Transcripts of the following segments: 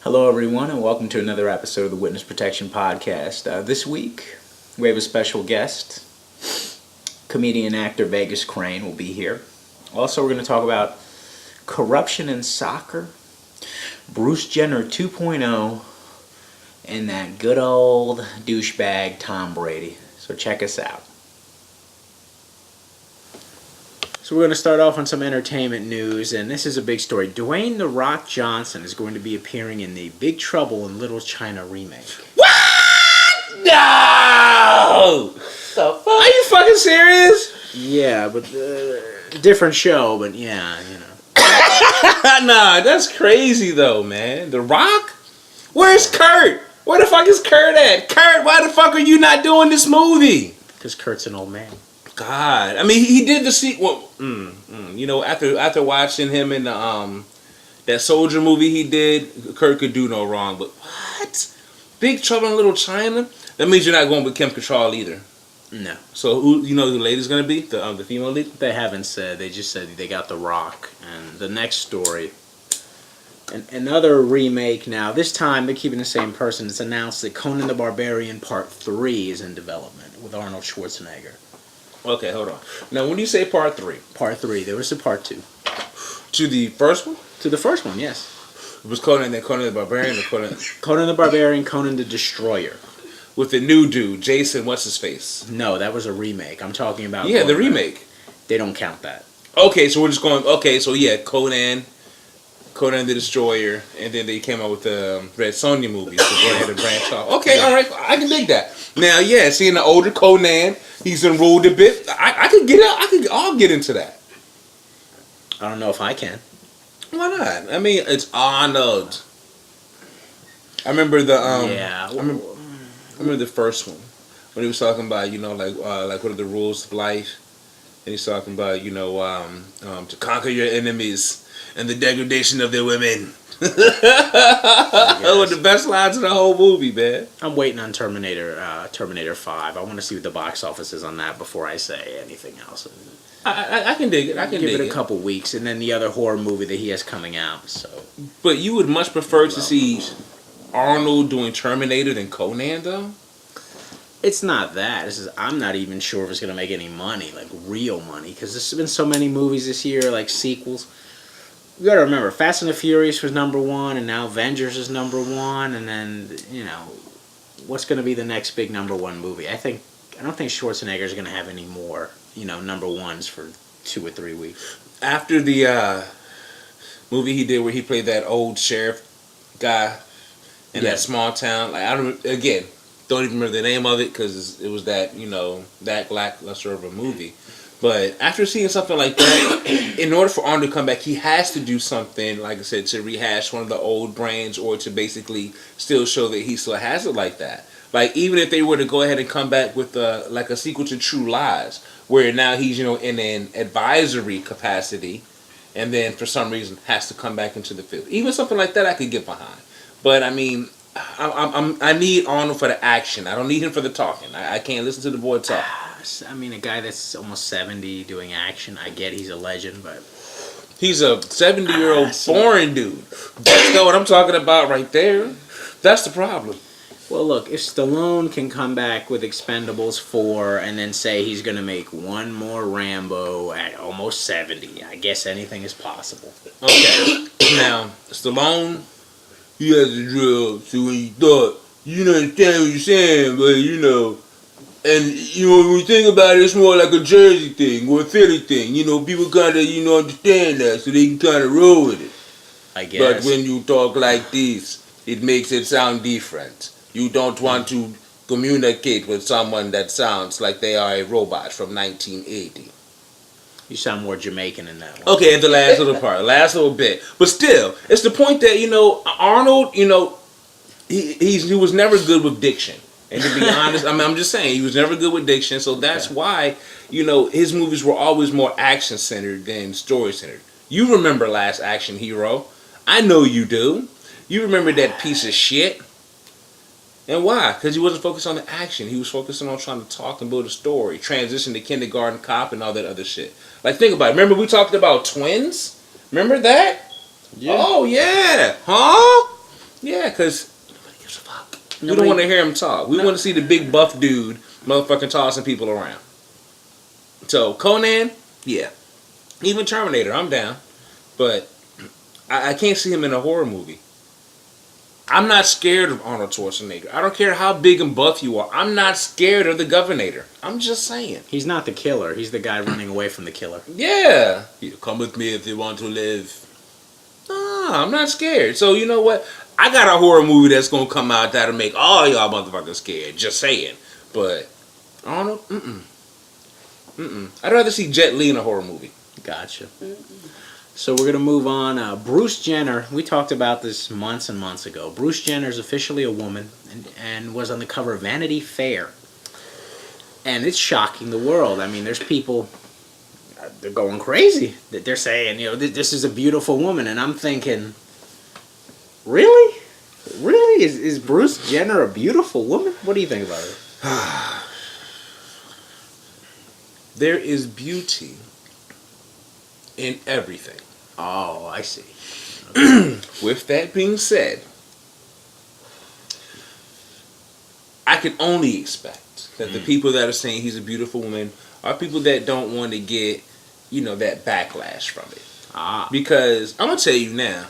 Hello, everyone, and welcome to another episode of the Witness Protection Podcast. This week, we have a special guest. Comedian actor Vegas Krane will be here. Also, we're going to talk about corruption in soccer, Bruce Jenner 2.0, and that good old douchebag Tom Brady. So check us out. So we're going to start off on some entertainment news, and this is a big story. Dwayne "The Rock" Johnson is going to be appearing in the Big Trouble in Little China remake. What? No! The fuck? Are you fucking serious? Yeah, but different show, but yeah, you know. Nah, that's crazy though, man. The Rock? Where's Kurt? Where the fuck is Kurt at? Kurt, why the fuck are you not doing this movie? Because Kurt's an old man. God, I mean, he did the sequel. You know, after watching him in the that soldier movie he did, Kurt could do no wrong. But what? Big Trouble in Little China? That means you're not going with Kim Cattrall either. No. So who the lady's gonna be? The female lead? They haven't said. They just said they got The Rock. And the next story, another remake now. This time they're keeping the same person. It's announced that Conan the Barbarian Part 3 is in development with Arnold Schwarzenegger. Okay, hold on. Now, when you say Part 3? Part 3. There was a Part 2. To the first one? To the first one, yes. It was Conan the Barbarian or Conan? Conan the Barbarian, Conan the Destroyer. With the new dude, Jason, what's his face? No, that was a remake. I'm talking about... Yeah, the remake. They don't count that. Okay, so we're just going... Okay, so yeah, Conan the Destroyer, and then they came out with the Red Sonja movies to go ahead and branch off. Okay, all right, I can dig that. Now, yeah, seeing the older Conan, he's enrolled a bit. I could get out. I'll get into that. I don't know if I can. Why not? I mean, it's Arnold. I remember the I remember the first one when he was talking about like what are the rules of life, and he's talking about to conquer your enemies and the degradation of their women. That was the best lines of the whole movie, man. I'm waiting on Terminator 5. I want to see what the box office is on that before I say anything else. I can dig it. I can give it a couple weeks, and then the other horror movie that he has coming out. So, but you would much prefer to see Arnold doing Terminator than Conan, though? It's not that. I'm not even sure if it's going to make any money, like real money, because there's been so many movies this year, like sequels. You got to remember, Fast and the Furious was #1, and now Avengers is #1, and then what's going to be the next big #1 movie? I don't think Schwarzenegger is going to have any more #1s for 2 or 3 weeks. After the movie he did where he played that old sheriff guy in that small town, like don't even remember the name of it because it was that that lackluster of a movie. But after seeing something like that, in order for Arnold to come back, he has to do something, like I said, to rehash one of the old brands or to basically still show that he still has it like that. Like, even if they were to go ahead and come back with like a sequel to True Lies, where now he's, in an advisory capacity, and then for some reason has to come back into the field. Even something like that I could get behind. But, I mean, I need Arnold for the action. I don't need him for the talking. I can't listen to the boy talk. I mean, a guy that's almost 70 doing action, I get he's a legend, but... He's a 70-year-old foreign dude. That's not what I'm talking about right there. That's the problem. Well, look, if Stallone can come back with Expendables 4 and then say he's going to make one more Rambo at almost 70, I guess anything is possible. Okay. Now, Stallone, he has a drill, so when you thought, you don't understand what you're saying, but and when you think about it, it's more like a Jersey thing or a Philly thing. People kind of understand that, so they can kind of roll with it. I guess. But when you talk like this, it makes it sound different. You don't want to communicate with someone that sounds like they are a robot from 1980. You sound more Jamaican in that one. Okay, and the last little bit. But still, it's the point that, Arnold, he was never good with diction. And to be honest, I'm just saying, he was never good with diction, so that's why, his movies were always more action-centered than story-centered. You remember Last Action Hero. I know you do. You remember that piece of shit. And why? Because he wasn't focused on the action. He was focusing on trying to talk and build a story, transition to Kindergarten Cop and all that other shit. Like, think about it. Remember we talked about Twins? Remember that? Yeah. Oh, yeah. Huh? Yeah, because nobody gives a fuck. We Nobody- don't want to hear him talk. We want to see the big buff dude motherfucking tossing people around. So, Conan, yeah. Even Terminator, I'm down. But I can't see him in a horror movie. I'm not scared of Arnold Schwarzenegger. I don't care how big and buff you are. I'm not scared of the Governator. I'm just saying. He's not the killer. He's the guy running away from the killer. Yeah. Come with me if you want to live. Nah, I'm not scared. So, you know what? I got a horror movie that's going to come out that'll make all y'all motherfuckers scared. Just saying. But Arnold, I'd rather see Jet Li in a horror movie. Gotcha. So we're going to move on. Bruce Jenner, we talked about this months and months ago. Bruce Jenner is officially a woman and was on the cover of Vanity Fair. And it's shocking the world. I mean, there's people, they're going crazy. They're saying, this is a beautiful woman. And I'm thinking, really? Really? Is Bruce Jenner a beautiful woman? What do you think about it? There is beauty in everything. Oh, I see. With that being said, I can only expect that the people that are saying he's a beautiful woman are people that don't want to get, that backlash from it. Because I'm going to tell you now,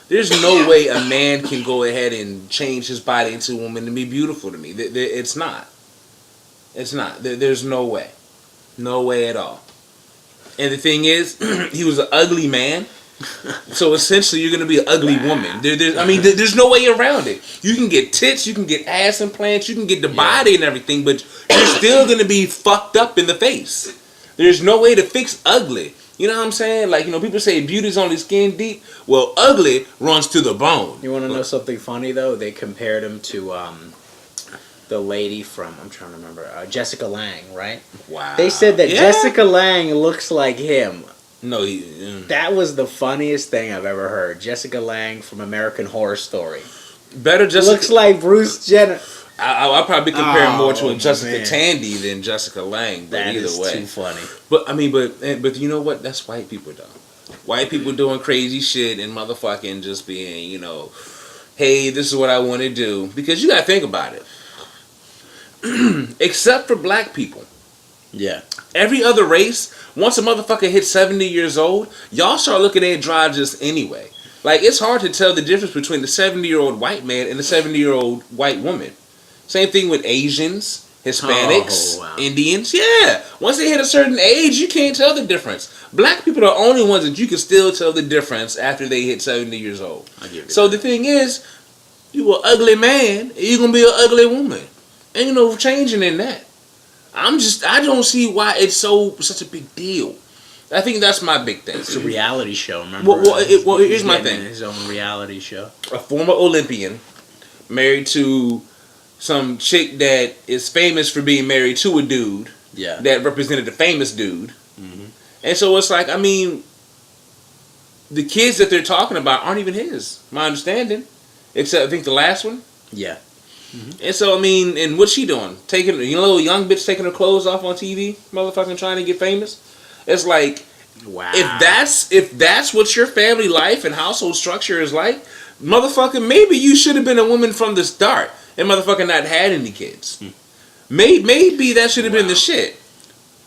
there's no way a man can go ahead and change his body into a woman to be beautiful to me. It's not. It's not. There's no way. No way at all. And the thing is, he was an ugly man. So essentially, you're going to be an ugly woman. There's no way around it. You can get tits, you can get ass implants, you can get the body and everything, but you're still going to be fucked up in the face. There's no way to fix ugly. You know what I'm saying? Like, people say beauty's only skin deep. Well, ugly runs to the bone. You want to know something funny, though? They compared him to the lady from, I'm trying to remember, Jessica Lange, right? Wow. They said that Jessica Lange looks like him. No, That was the funniest thing I've ever heard. Jessica Lange from American Horror Story. Better Jessica. Looks like Bruce Jenner. I'll probably compare more to a Jessica Tandy than Jessica Lange, but that either is way. too funny. But but you know what? That's white people though. White people doing crazy shit and motherfucking just being, hey, this is what I want to do. Because you gotta think about it. Except for black people. Yeah. Every other race, once a motherfucker hits 70 years old, y'all start looking at androgynous anyway. Like, it's hard to tell the difference between the 70-year-old white man and the 70-year-old white woman. Same thing with Asians, Hispanics, Indians. Yeah. Once they hit a certain age, you can't tell the difference. Black people are the only ones that you can still tell the difference after they hit 70 years old. So the thing is, you an ugly man, and you're going to be an ugly woman. Ain't no changing in that. I don't see why it's such a big deal. I think that's my big thing. It's a reality show, remember? Well, here's my thing. His own reality show. A former Olympian married to some chick that is famous for being married to a dude that represented a famous dude. Mm-hmm. And so it's like, the kids that they're talking about aren't even his, my understanding. Except, I think, the last one. Yeah. Mm-hmm. And so, and what's she doing? Taking, little young bitch taking her clothes off on TV? Motherfucking trying to get famous? It's like, wow. If that's what your family life and household structure is like, motherfucker, maybe you should have been a woman from the start and motherfucker not had any kids. Maybe that should have been the shit.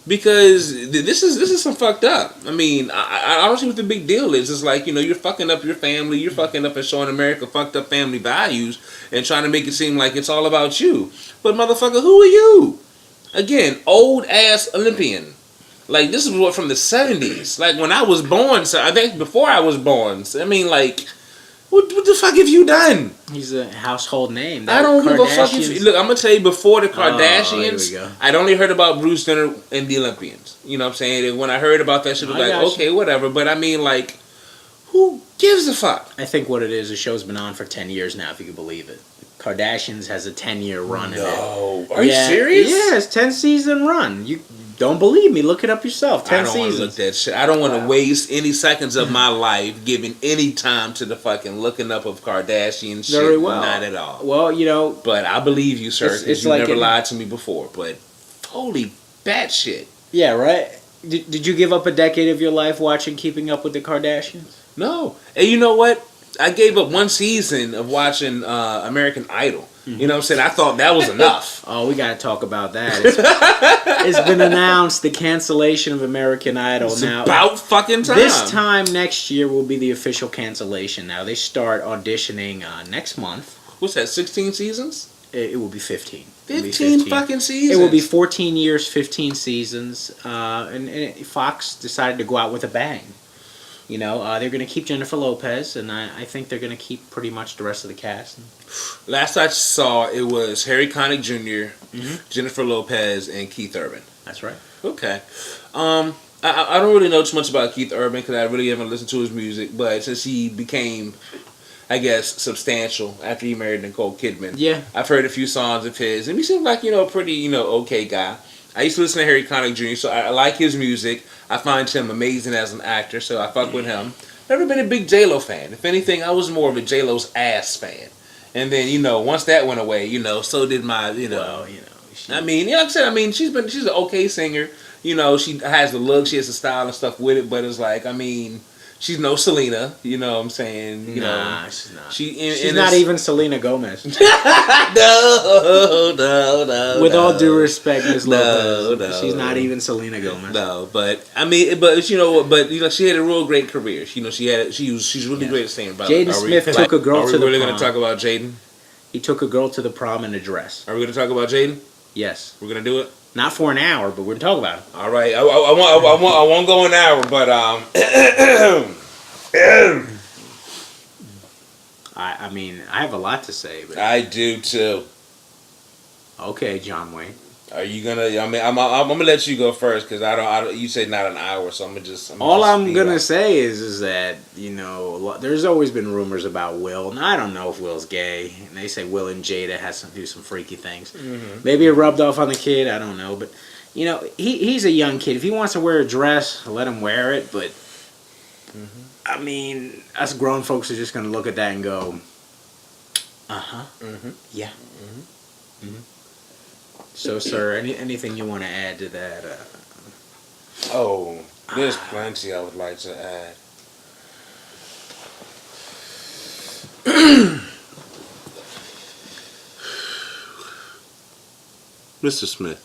Because this is some fucked up. I don't see what the big deal is. It's like, you're fucking up your family. You're fucking up and showing America fucked up family values and trying to make it seem like it's all about you. But motherfucker, who are you? Again, old ass Olympian. Like, this is what from the 70s. Like, when I was born, so I think before I was born. What the fuck have you done? He's a household name. I don't give a fuck. Look, I'm going to tell you, before the Kardashians, I'd only heard about Bruce Jenner and the Olympians. You know what I'm saying? And when I heard about that shit, I was like, okay, whatever. But who gives a fuck? I think what it is, the show's been on for 10 years now, if you can believe it. Kardashians has a 10-year run in it. No. Are you serious? Yeah, it's 10-season run. You don't believe me? Look it up yourself. 10 seasons. I don't want to look that shit. I don't want to waste any seconds of my life giving any time to the fucking looking up of Kardashian shit. Very well. Not at all. Well, But I believe you, sir, because you never lied to me before. But holy batshit. Yeah, right? Did you give up a decade of your life watching Keeping Up with the Kardashians? No. And you know what? I gave up one season of watching American Idol. You know what I'm saying? I thought that was enough. Oh, we got to talk about that. It's been announced the cancellation of American Idol. It's now about fucking time. This time next year will be the official cancellation. Now they start auditioning next month. What's that? 16 seasons? It will be 15. 15 fucking seasons. It will be 14 years, 15 seasons, and Fox decided to go out with a bang. You know, they're going to keep Jennifer Lopez, and I think they're going to keep pretty much the rest of the cast. Last I saw, it was Harry Connick Jr., Jennifer Lopez, and Keith Urban. That's right. Okay. I don't really know too much about Keith Urban because I really haven't listened to his music, but since he became, I guess, substantial after he married Nicole Kidman, yeah, I've heard a few songs of his, and he seems like, a pretty, okay guy. I used to listen to Harry Connick Jr., so I like his music. I find him amazing as an actor, so I fuck with him. Never been a big J-Lo fan. If anything, I was more of a J-Lo's ass fan. And then, once that went away, so did my, Well, I mean, like I said, she's an okay singer. She has the look, she has the style and stuff with it, but it's like, she's no Selena, you know what I'm saying? Nah, she's not. She's not even Selena Gomez. No. With all due respect, Ms. Lopez, No. she's not even Selena Gomez. No, but she had a real great career. She's really great at singing. Jaden Smith took a girl to the prom. Are we really going to talk about Jaden? He took a girl to the prom in a dress. Are we going to talk about Jaden? Yes. We're going to do it? Not for an hour, but we're going to talk about it. All right. I won't go an hour, but I have a lot to say, but I do too. Okay, John Wayne. Are you gonna? I'm gonna let you go first because I don't. You said not an hour, so I'm gonna say is that there's always been rumors about Will, and I don't know if Will's gay. And they say Will and Jada has to do some freaky things. Mm-hmm. Maybe it rubbed off on the kid. I don't know, but he's a young kid. If he wants to wear a dress, let him wear it. But us grown folks are just gonna look at that and go, yeah. So, sir, anything you want to add to that? There's plenty I would like to add. Mr. Smith,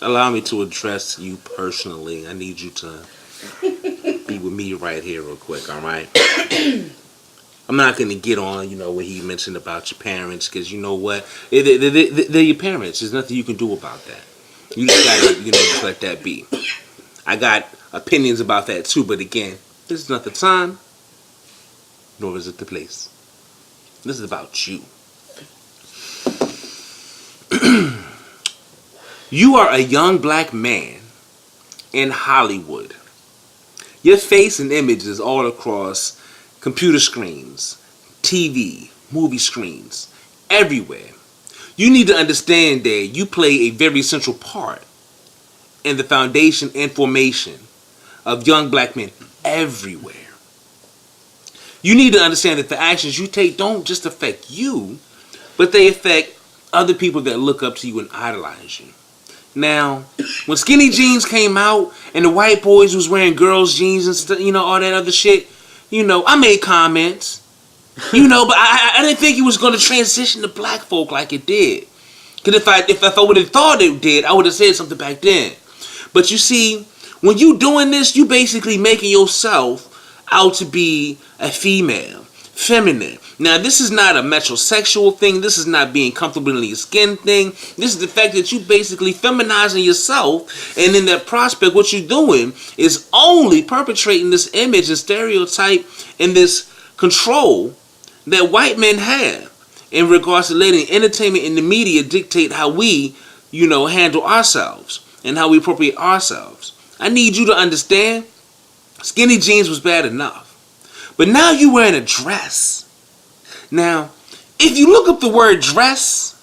allow me to address you personally. I need you to be with me right here real quick, all right? I'm not going to get on, what he mentioned about your parents, because you know what? They're your parents. There's nothing you can do about that. You just got to, just let that be. I got opinions about that too, but again, this is not the time, nor is it the place. This is about you. You are a young black man in Hollywood. Your face and image is all across computer screens, TV, movie screens, everywhere. You need to understand that you play a very central part in the foundation and formation of young black men everywhere. You need to understand that the actions you take don't just affect you, but they affect other people that look up to you and idolize you. Now, when skinny jeans came out and the white boys was wearing girls' jeans and all that other shit, I made comments, but I didn't think it was going to transition to black folk like it did. Because if I would have thought it did, I would have said something back then. But you see, when you doing this, you basically making yourself out to be a female, feminine. Now, this is not a metrosexual thing. This is not being comfortable in your skin thing. This is the fact that you basically feminizing yourself, and in that prospect, what you're doing is only perpetrating this image and stereotype and this control that white men have in regards to letting entertainment and the media dictate how we, handle ourselves and how we appropriate ourselves. I need you to understand, skinny jeans was bad enough. But now you're wearing a dress. Now, if you look up the word dress,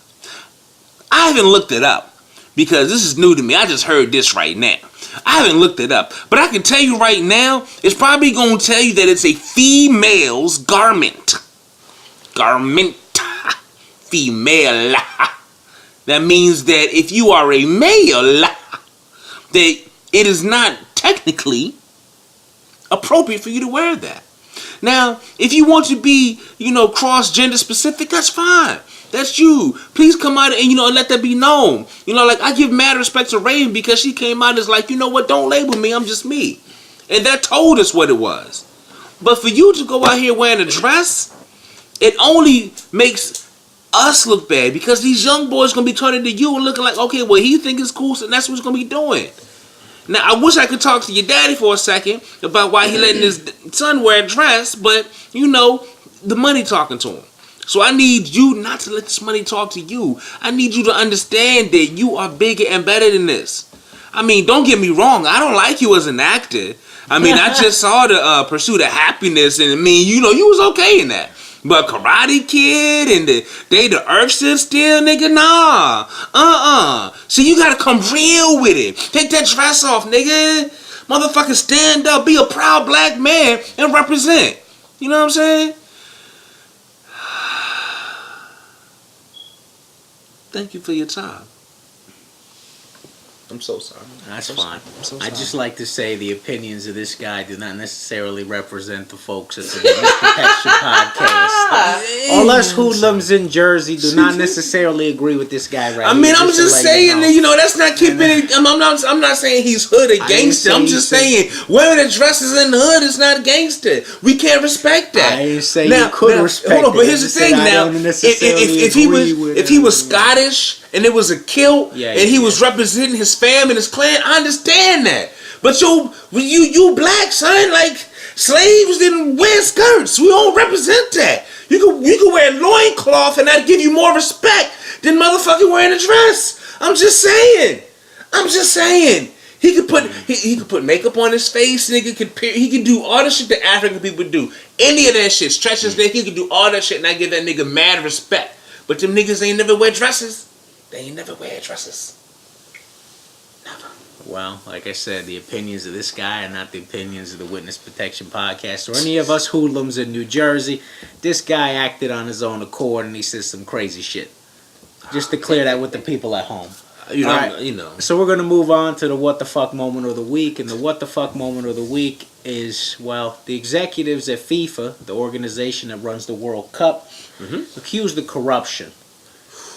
I haven't looked it up because this is new to me. I just heard this right now. I haven't looked it up. But I can tell you right now, it's probably going to tell you that it's a female's garment. Garment. Female. That means that if you are a male, that it is not technically appropriate for you to wear that. Now, if you want to be, cross-gender specific, that's fine. That's you. Please come out and, let that be known. Like, I give mad respect to Raven because she came out and is like, you know what, don't label me, I'm just me. And that told us what it was. But for you to go out here wearing a dress, it only makes us look bad because these young boys going to be turning to you and looking like, okay, well, he think it's cool, so that's what he's going to be doing. Now, I wish I could talk to your daddy for a second about why he letting his son wear a dress, but, the money talking to him. So I need you not to let this money talk to you. I need you to understand that you are bigger and better than this. I mean, don't get me wrong. I don't like you as an actor. I mean, I just saw the Pursuit of Happiness, and you was okay in that. But Karate Kid and the Earth Stood Still, nigga, nah. See, you gotta come real with it. Take that dress off, nigga. Motherfucker, stand up, be a proud black man, and represent. You know what I'm saying? Thank you for your time. I'm so sorry. That's fine. I just like to say the opinions of this guy do not necessarily represent the folks at the Witness Protection Podcast. All us hoodlums in Jersey do not necessarily agree with this guy right here. I'm just saying that, that's not keeping it. I'm not saying he's hood or gangster. I'm just saying wearing the dresses in the hood is not gangster. We can't respect that. I ain't saying you could respect it. Hold on, but here's the thing now. If he was Scottish and it was a kilt and he was representing his fam and his clan, I understand that. But you black, son, like slaves didn't wear skirts. We don't represent that. You can wear a loincloth and that'd give you more respect than motherfucking wearing a dress. I'm just saying. He could put makeup on his face. He could do all the shit that African people do. Any of that shit, stretch his neck. He could do all that shit, and I give that nigga mad respect. But them niggas ain't never wear dresses. They ain't never wear dresses. Never. Well, like I said, the opinions of this guy are not the opinions of the Witness Protection Podcast or any of us hoodlums in New Jersey. This guy acted on his own accord and he said some crazy shit. Just to clear that with the people at home. So we're going to move on to the What the Fuck Moment of the Week. And the What the Fuck Moment of the Week is, the executives at FIFA, the organization that runs the World Cup, accused of corruption.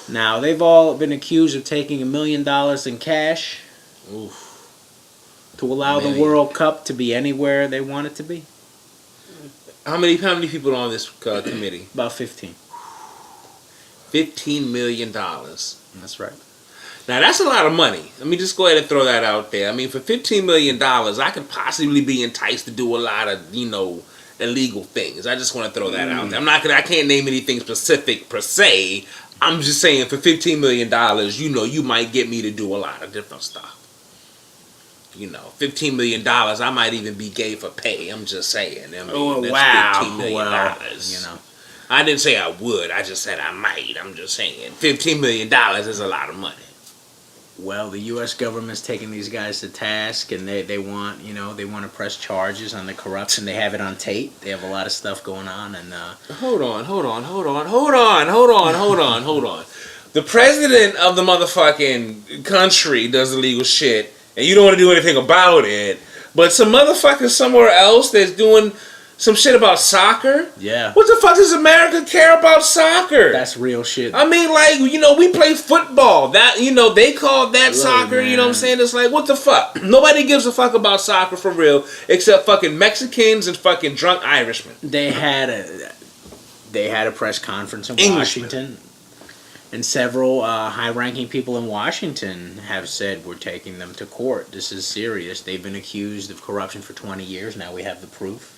Now, they've all been accused of taking $1 million in cash to allow the World Cup to be anywhere they want it to be. How many people are on this committee? About 15. $15 million. That's right. Now, that's a lot of money. Let me just go ahead and throw that out there. I mean, for $15 million, I could possibly be enticed to do a lot of, illegal things. I just want to throw that out there. I can't name anything specific per se. I'm just saying for $15 million, you might get me to do a lot of different stuff. $15 million, I might even be gay for pay. I'm just saying. That's $15 million. I didn't say I would. I just said I might. I'm just saying. $15 million is a lot of money. Well, the U.S. government's taking these guys to task, and they want to press charges on the corruption. They have it on tape. They have a lot of stuff going on, and hold on. The president of the motherfucking country does illegal shit, and you don't want to do anything about it. But some motherfucker somewhere else that's doing some shit about soccer? Yeah. What the fuck does America care about soccer? That's real shit. I mean, we play football. That, they call that soccer, man. You know what I'm saying? It's like, what the fuck? Nobody gives a fuck about soccer for real, except fucking Mexicans and fucking drunk Irishmen. They had a press conference in Washington, and several high-ranking people in Washington have said we're taking them to court. This is serious. They've been accused of corruption for 20 years. Now we have the proof.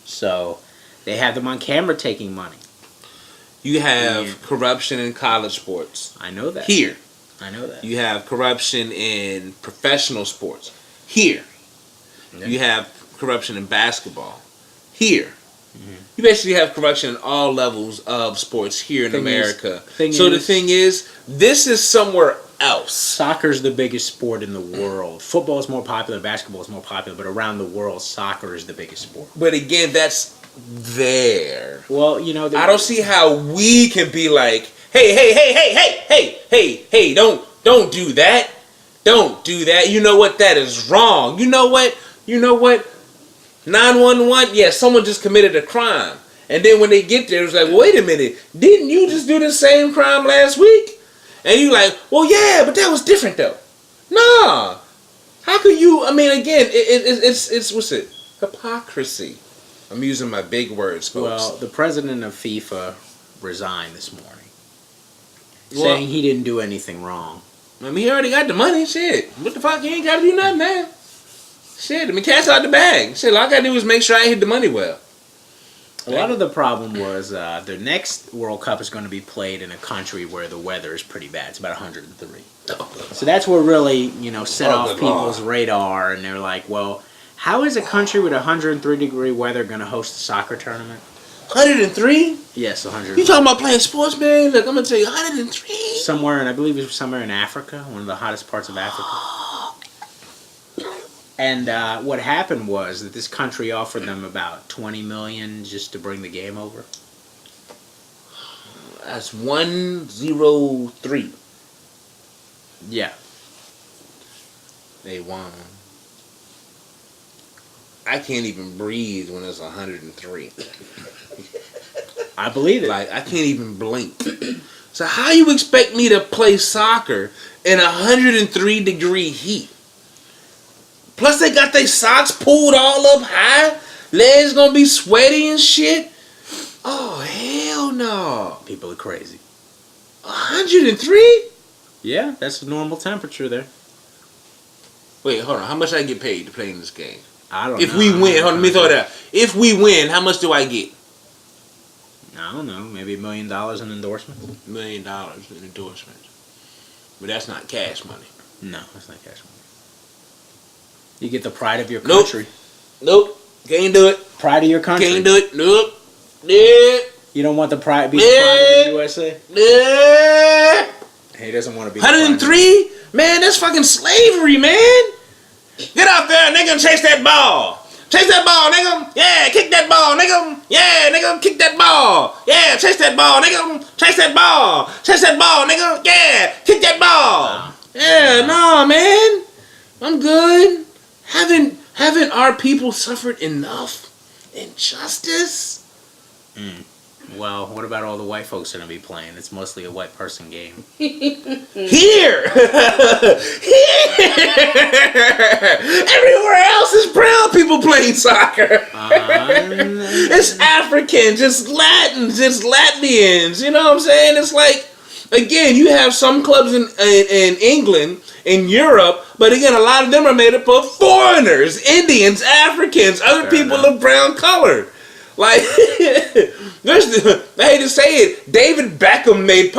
So they have them on camera taking money. You have corruption in college sports. I know that. Here. I know that. You have corruption in professional sports. Here. Yeah. You have corruption in basketball. Here. Mm-hmm. You basically have corruption in all levels of sports here in America. The thing is, this is somewhere else. Soccer's the biggest sport in the world. Football is more popular, basketball is more popular, but around the world, soccer is the biggest sport. But again, that's there. Well, I don't see how we can be like, hey, don't do that. Don't do that. You know what? That is wrong. You know what? 911, yeah, someone just committed a crime. And then when they get there, it's like, wait a minute, didn't you just do the same crime last week? And you like, well, yeah, but that was different though. Nah. How could you, I mean, again, it's what's it? Hypocrisy. I'm using my big words, folks. Well, the president of FIFA resigned this morning, saying he didn't do anything wrong. I mean, he already got the money. Shit. What the fuck? He ain't got to do nothing now. Shit. I mean, cash out the bag. Shit. All I got to do is make sure I hit the money well. A lot of the problem was the next World Cup is going to be played in a country where the weather is pretty bad. It's about 103. So that's what really, set off people's radar. And they're like, well, how is a country with 103-degree weather going to host a soccer tournament? 103? Yes, 100. You talking about playing sports, man? Look, I'm going to tell you, 103? Somewhere, I believe it was somewhere in Africa, one of the hottest parts of Africa. And what happened was that this country offered them about $20 million just to bring the game over. That's 103. Yeah. They won. I can't even breathe when it's 103. I believe it. Like, I can't even blink. So how you expect me to play soccer in 103-degree heat? Plus they got their socks pulled all up high. Legs gonna be sweaty and shit. Oh, hell no. People are crazy. 103? Yeah, that's the normal temperature there. Wait, hold on. How much I get paid to play in this game? I don't know. If we win, hold on, let me throw it out. If we win, how much do I get? I don't know. Maybe $1 million in endorsements? $1 million in endorsements. But that's not cash money. No, that's not cash money. You get the pride of your country. Nope. Can't do it. Pride of your country. Can't do it. Nope. Yeah. You don't want the pride be the pride of the USA? Yeah. He doesn't want to be 103? Man, that's fucking slavery, man. Get out there, nigga, and chase that ball. Chase that ball, nigga. Yeah, kick that ball, nigga. Yeah, nigga, kick that ball. Yeah, chase that ball, nigga. Chase that ball. Chase that ball, nigga. Yeah, kick that ball. Yeah, no, man. I'm good. Haven't our people suffered enough injustice? Well, what about all the white folks going to be playing? It's mostly a white person game. Here! Here! Everywhere else is brown people playing soccer. It's Africans, it's Latins, it's Latvians. You know what I'm saying? It's like, again, you have some clubs in England, in Europe, but again, a lot of them are made up of foreigners, Indians, Africans, other people of brown color. Like, I hate to say it, David Beckham made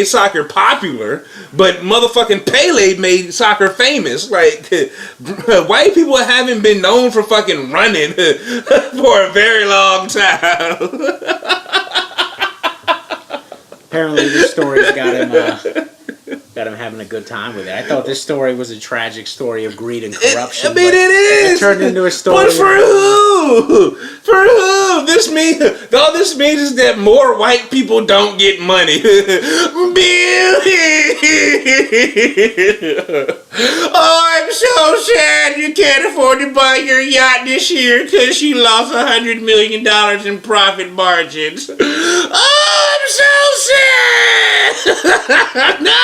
soccer popular, but motherfucking Pele made soccer famous. Like, white people haven't been known for fucking running for a very long time. Apparently, this story's got him having a good time with it. I thought this story was a tragic story of greed and corruption. I mean, it is. It turned into a story. But for who? For who? All this means is that more white people don't get money. Oh, I'm so sad you can't afford to buy your yacht this year because you lost $100 million in profit margins. Oh, I'm so sad. No.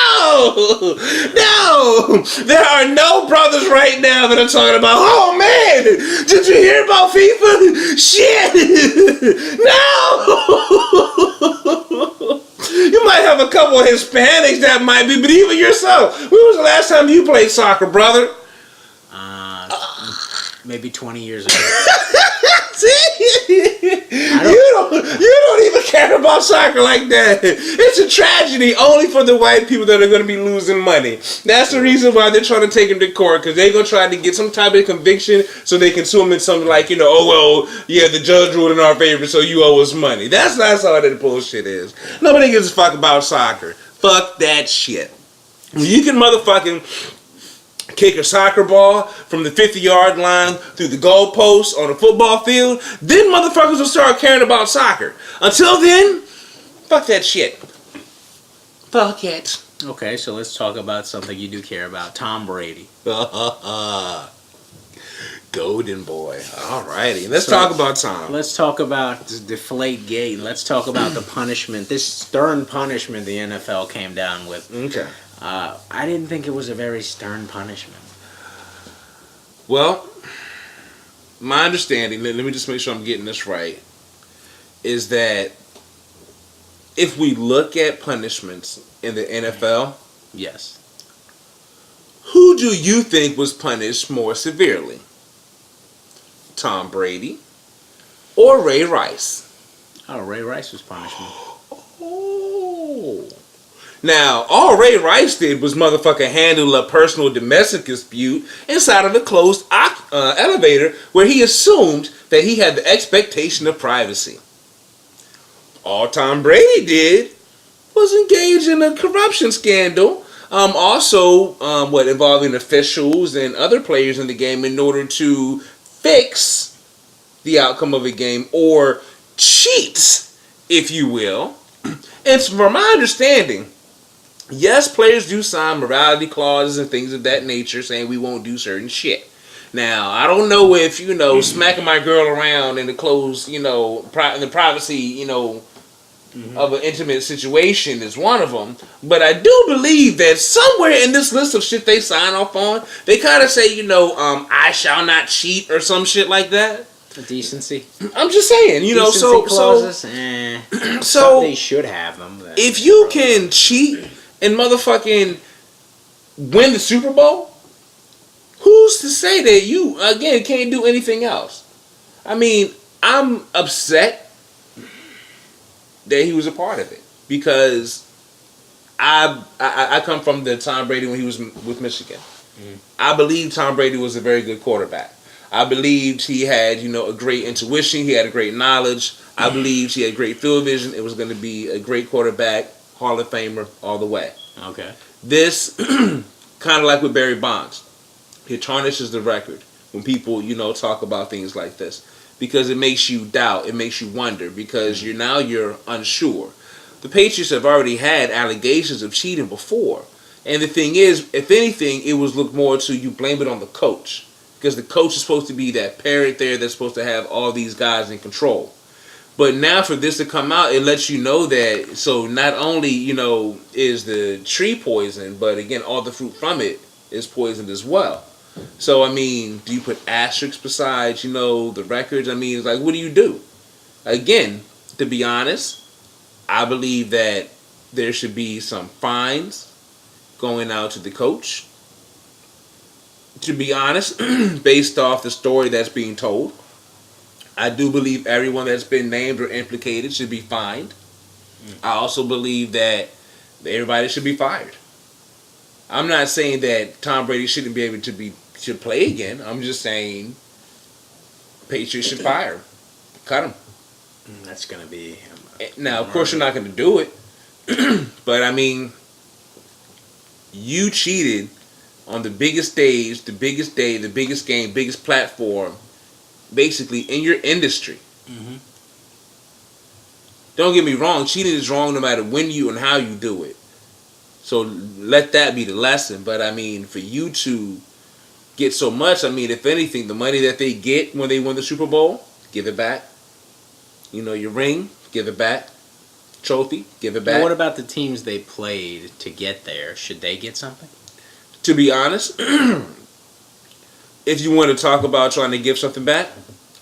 There are no brothers right now that are talking about, oh man, did you hear about FIFA? Shit. No. You might have a couple of Hispanics that might be, but even yourself. When was the last time you played soccer, brother? Maybe 20 years ago. You don't even care about soccer like that. It's a tragedy only for the white people that are going to be losing money. That's the reason why they're trying to take him to court, because they're going to try to get some type of conviction so they can sue him in something like, oh, well, yeah, the judge ruled in our favor, so you owe us money. That's all that bullshit is. Nobody gives a fuck about soccer. Fuck that shit. You can motherfucking kick a soccer ball from the 50-yard line through the goalpost on a football field, then motherfuckers will start caring about soccer. Until then, fuck that shit. Fuck it. Okay, so let's talk about something you do care about. Tom Brady. Golden boy. Alrighty. Let's talk about Tom. Let's talk about Deflate Gate. Let's talk about the punishment. This stern punishment the NFL came down with. Okay. I didn't think it was a very stern punishment. Well, my understanding, let me just make sure I'm getting this right, is that if we look at punishments in the NFL, Yes. who do you think was punished more severely? Tom Brady or Ray Rice? Oh, Ray Rice was punishment. Oh. Now, all Ray Rice did was motherfucker handle a personal domestic dispute inside of a closed elevator where he assumed that he had the expectation of privacy. All Tom Brady did was engage in a corruption scandal, involving officials and other players in the game in order to fix the outcome of a game or cheat, if you will. And from my understanding, yes, players do sign morality clauses and things of that nature saying we won't do certain shit. Now, I don't know if, smacking my girl around in the closed, in the privacy, of an intimate situation is one of them. But I do believe that somewhere in this list of shit they sign off on, they kind of say, I shall not cheat or some shit like that. Decency. I'm just saying, Decency clauses. So they should have them. If you can cheat and motherfucking win the Super Bowl, who's to say that you, again, can't do anything else? I mean, I'm upset that he was a part of it because I come from the Tom Brady when he was with Michigan. Mm-hmm. I believe Tom Brady was a very good quarterback. I believed he had, a great intuition. He had a great knowledge. I believed he had great field vision. It was going to be a great quarterback, Hall of Famer all the way. Okay. This, kind of like with Barry Bonds, it tarnishes the record when people, talk about things like this. Because it makes you doubt, it makes you wonder, because you're unsure. The Patriots have already had allegations of cheating before. And the thing is, if anything, it was looked more to you blame it on the coach. Because the coach is supposed to be that parent there that's supposed to have all these guys in control. But now for this to come out, it lets you know that, so not only, is the tree poison, but again, all the fruit from it is poisoned as well. So, I mean, do you put asterisks besides, the records? I mean, it's like, what do you do? Again, to be honest, I believe that there should be some fines going out to the coach. To be honest, based off the story that's being told, I do believe everyone that's been named or implicated should be fined. I also believe that everybody should be fired. I'm not saying that Tom Brady shouldn't be able to play again. I'm just saying Patriots should fire him. Cut him. That's going to be... Now, of course, you're not going to do it. But, I mean, you cheated on the biggest stage, the biggest day, the biggest game, biggest platform, basically in your industry. Mm-hmm. Don't get me wrong. Cheating is wrong no matter when you and how you do it. So let that be the lesson. But, I mean, for you to get so much, I mean, if anything, the money that they get when they win the Super Bowl, give it back. Your ring, give it back. Trophy, give it back. Now, what about the teams they played to get there? Should they get something? To be honest, if you want to talk about trying to give something back,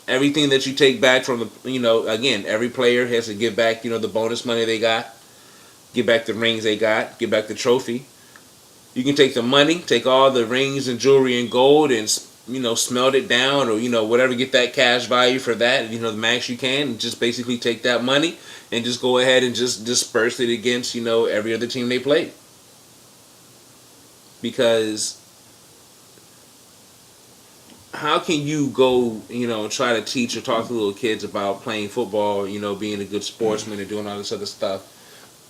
everything that you take back from the, again, every player has to give back, the bonus money they got, give back the rings they got, give back the trophy. You can take the money, take all the rings and jewelry and gold and, smelt it down or, whatever, get that cash value for that, the max you can, and just basically take that money and just go ahead and just disperse it against, every other team they played. Because how can you go, try to teach or talk to little kids about playing football, being a good sportsman and doing all this other stuff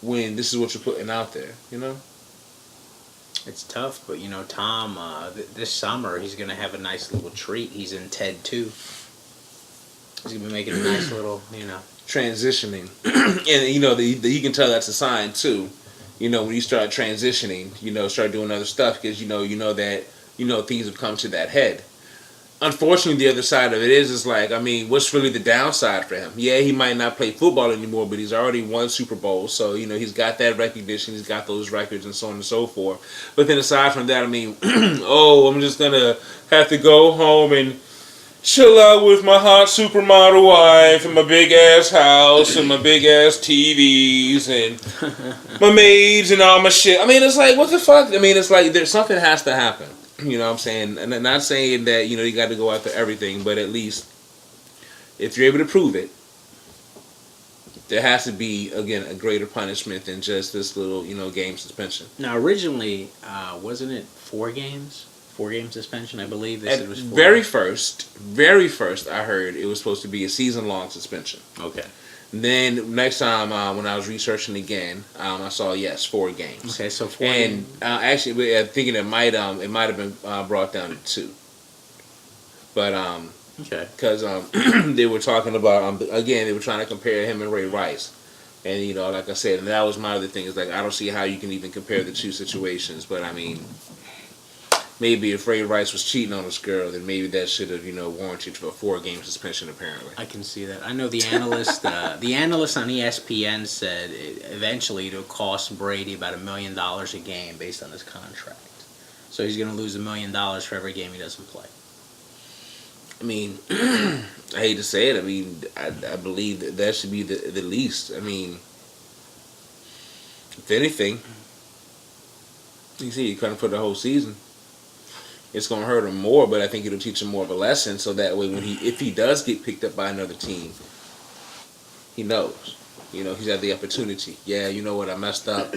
when this is what you're putting out there, It's tough, but Tom, this summer he's going to have a nice little treat. He's in TED 2. He's going to be making a nice little, transitioning. And, you can tell that's a sign, too. When you start transitioning, start doing other stuff because, you know that, things have come to that head. unfortunately, the other side of it is like, I mean, what's really the downside for him? Yeah, he might not play football anymore, but he's already won Super Bowl, so he's got that recognition, he's got those records, and so on and so forth. But then aside from that, I mean, I'm just gonna have to go home and chill out with my hot supermodel wife and my big ass house and my big ass TVs and my maids and all my shit. I mean, it's like, what the fuck? I mean, it's like there's something has to happen. You know what I'm saying? And I'm not saying that, you got to go after everything, but at least if you're able to prove it, there has to be, again, a greater punishment than just this little, game suspension. Now, originally, wasn't it 4 games? 4-game suspension, I believe. They said it was 4. Very first, I heard it was supposed to be a season-long suspension. Okay. Then next time when I was researching again, I saw 4 games. Okay, so 4 and games. Actually, I'm thinking it might have been brought down to 2. But okay, because they were talking about again, they were trying to compare him and Ray Rice, and like I said, and that was my other thing is like I don't see how you can even compare the two situations. But I mean, maybe if Ray Rice was cheating on this girl, then maybe that should have, warranted for a 4-game suspension. Apparently, I can see that. I know the analyst, the analyst on ESPN said eventually it'll cost Brady about $1 million a game based on his contract. So he's going to lose $1 million for every game he doesn't play. I mean, I hate to say it. I mean, I believe that should be the least. I mean, if anything, you see, you couldn't for the whole season. It's going to hurt him more, but I think it'll teach him more of a lesson. So that way, if he does get picked up by another team, he knows. He's had the opportunity. Yeah, you know what? I messed up.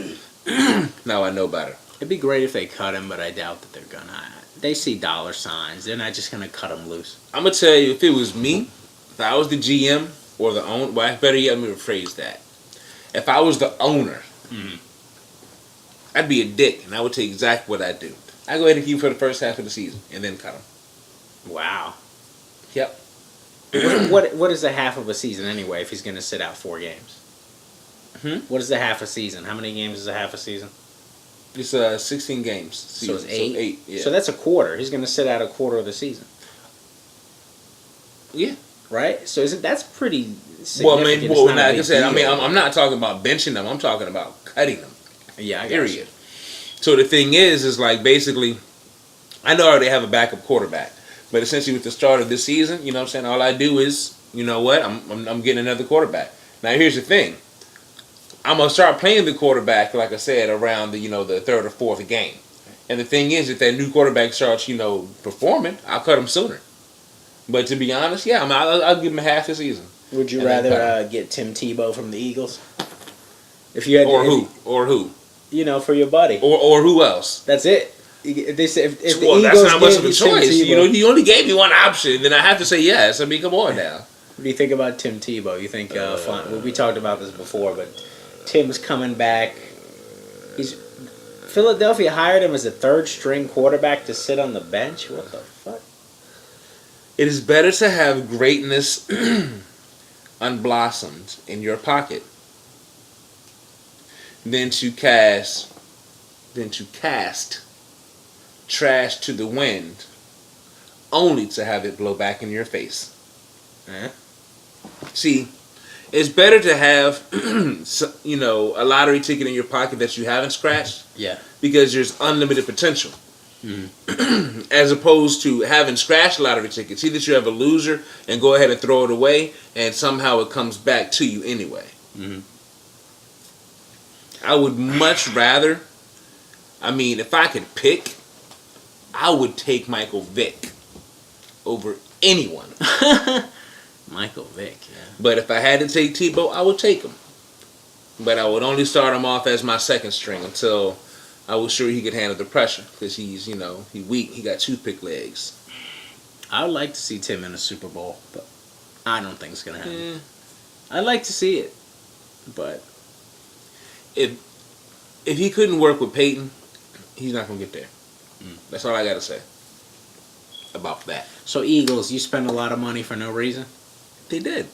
Now I know better. It'd be great if they cut him, but I doubt that they're gonna. They see dollar signs. They're not just gonna cut him loose. I'm gonna tell you, if it was me, if I was the GM or the owner, well, better yet, let me rephrase that. If I was the owner, I'd be a dick, and I would take exactly what I'd do. I'd go ahead and keep him for the first half of the season, and then cut him. Wow. Yep. What is the half of a season anyway? If he's gonna sit out 4 games. What is the half a season? How many games is a half a season? It's 16 games. So it's 8? So 8, yeah. So that's a quarter. He's going to sit out a quarter of the season. Yeah. Right? So that's pretty significant. Well, like I said, I'm not talking about benching them. I'm talking about cutting them. Yeah, period. So the thing is like basically, I know I already have a backup quarterback, but essentially with the start of this season, you know what I'm saying, all I do is, you know what, I'm getting another quarterback. Now here's the thing. I'm gonna start playing the quarterback, like I said, around the 3rd or 4th game. And the thing is, if that new quarterback starts, performing, I'll cut him sooner. But to be honest, yeah, I'll give him half the season. Would you rather get Tim Tebow from the Eagles? If you had or who? For your buddy. Or who else? That's it. They say if the well, Eagles that's not much of a choice. You only gave me one option, then I have to say yes. I mean, come on now. What do you think about Tim Tebow? You think we talked about this before, but Tim's coming back. Philadelphia hired him as a 3rd-string quarterback to sit on the bench. What the fuck? It is better to have greatness unblossomed in your pocket than to cast trash to the wind, only to have it blow back in your face. See. It's better to have, a lottery ticket in your pocket that you haven't scratched. Yeah. Because there's unlimited potential. As opposed to having scratched lottery tickets. See that you have a loser and go ahead and throw it away, and somehow it comes back to you anyway. I would much rather, if I could pick, I would take Michael Vick over anyone. Michael Vick, yeah. But if I had to take Tebow, I would take him. But I would only start him off as my 2nd string until I was sure he could handle the pressure. Because he's, he's weak. He got toothpick legs. I would like to see Tim in a Super Bowl, but I don't think it's going to happen. I'd like to see it, but if he couldn't work with Peyton, he's not going to get there. That's all I got to say about that. So Eagles, you spend a lot of money for no reason? They did.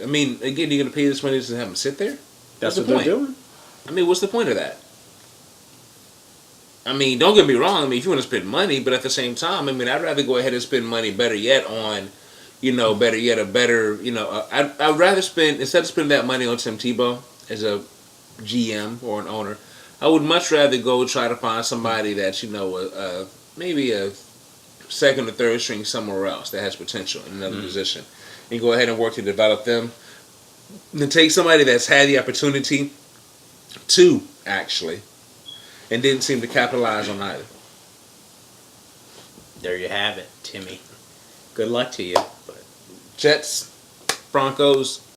I mean, again, you're going to pay this money just to have them sit there? That's what they're doing. What's the point of that? I mean, don't get me wrong. I mean, if you want to spend money, but at the same time, I mean, I'd rather go ahead and spend money. Better yet, on, better yet, a better, I'd rather spend instead of spending that money on Tim Tebow as a GM or an owner. I would much rather go try to find somebody that's maybe a second or third string somewhere else that has potential in another position, and go ahead and work to develop them. And then take somebody that's had the opportunity to actually, and didn't seem to capitalize on either. There you have it, Timmy. Good luck to you. Jets, Broncos,